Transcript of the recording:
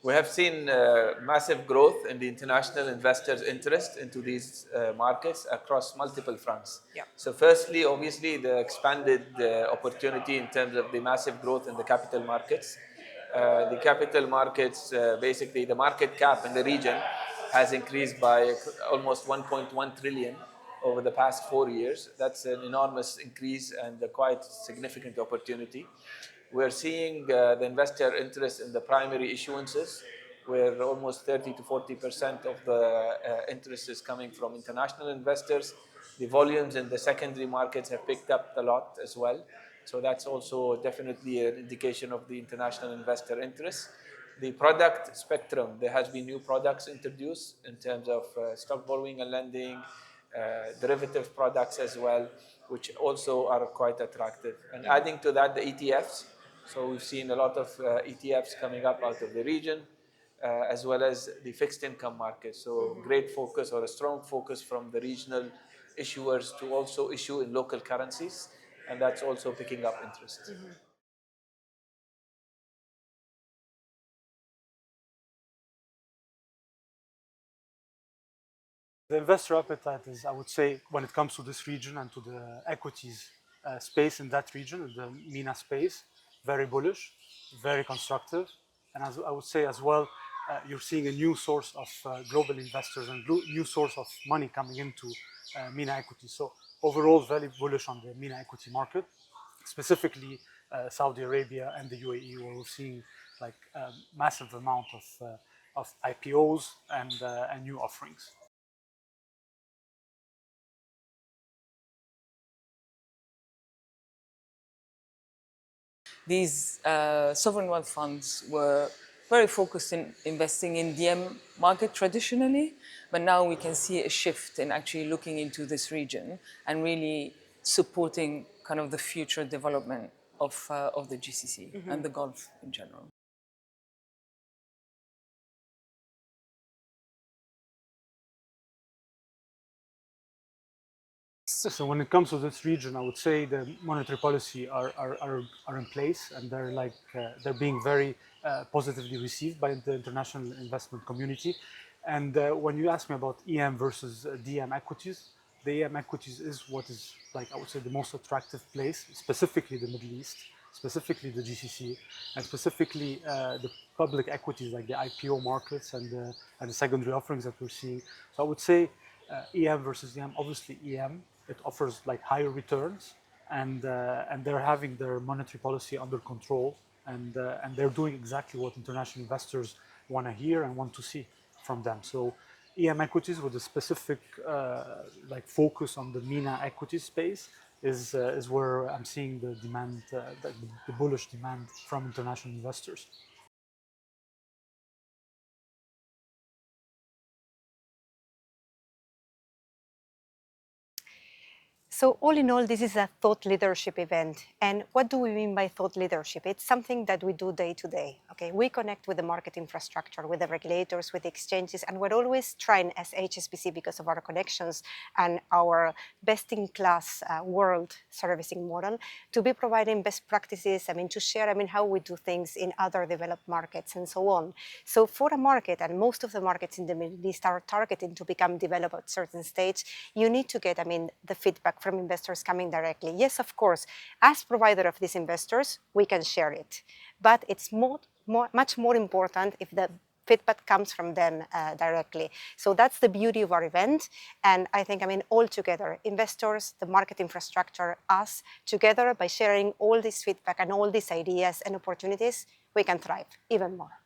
We have seen massive growth in the international investors' interest into these markets across multiple fronts. Yeah. So firstly, obviously, the expanded opportunity in terms of the massive growth in the capital markets. The capital markets, basically the market cap in the region has increased by almost 1.1 trillion over the past 4 years. That's an enormous increase and a quite significant opportunity. We're seeing the investor interest in the primary issuances, where almost 30 to 40% of the interest is coming from international investors. The volumes in the secondary markets have picked up a lot as well. So that's also definitely an indication of the international investor interest. The product spectrum, there has been new products introduced in terms of stock borrowing and lending, derivative products as well, which also are quite attractive. And adding to that, the ETFs. So we've seen a lot of ETFs coming up out of the region, as well as the fixed income market. So great focus or a strong focus from the regional issuers to also issue in local currencies. And that's also picking up interest. The investor appetite is, I would say, when it comes to this region and to the equities space in that region, the MENA space, very bullish, very constructive. And as I would say as well, you're seeing a new source of global investors and new source of money coming into MENA equities. So overall, very bullish on the MENA equity market, specifically Saudi Arabia and the UAE, where we're seeing like a massive amount of IPOs and new offerings. These sovereign wealth funds were very focused in investing in DM market traditionally, but now we can see a shift in actually looking into this region and really supporting kind of the future development of the GCC and the Gulf in general. So when it comes to this region, I would say the monetary policy are in place, and they're being very positively received by the international investment community. And when you ask me about EM versus DM equities, the EM equities is what is, like, I would say, the most attractive place, specifically the Middle East, specifically the GCC, and specifically the public equities like the IPO markets and the secondary offerings that we're seeing. So I would say EM versus EM, obviously EM, it offers like higher returns, and they're having their monetary policy under control, and they're doing exactly what international investors want to hear and want to see from them. So EM equities with a specific like focus on the MENA equity space is where I'm seeing the demand, the bullish demand from international investors. So all in all, this is a thought leadership event. And what do we mean by thought leadership? It's something that we do day to day. Okay, we connect with the market infrastructure, with the regulators, with the exchanges, and we're always trying as HSBC, because of our connections and our best-in-class world servicing model, to be providing best practices. I mean, to share, how we do things in other developed markets and so on. So for a market, and most of the markets in the Middle East are targeting to become developed at a certain stage, you need to get, the feedback from investors coming directly. Yes, of course, as provider of these investors, we can share it, but it's much more important if the feedback comes from them directly. So that's the beauty of our event. And I think, all together, investors, the market infrastructure, us, together by sharing all this feedback and all these ideas and opportunities, we can thrive even more.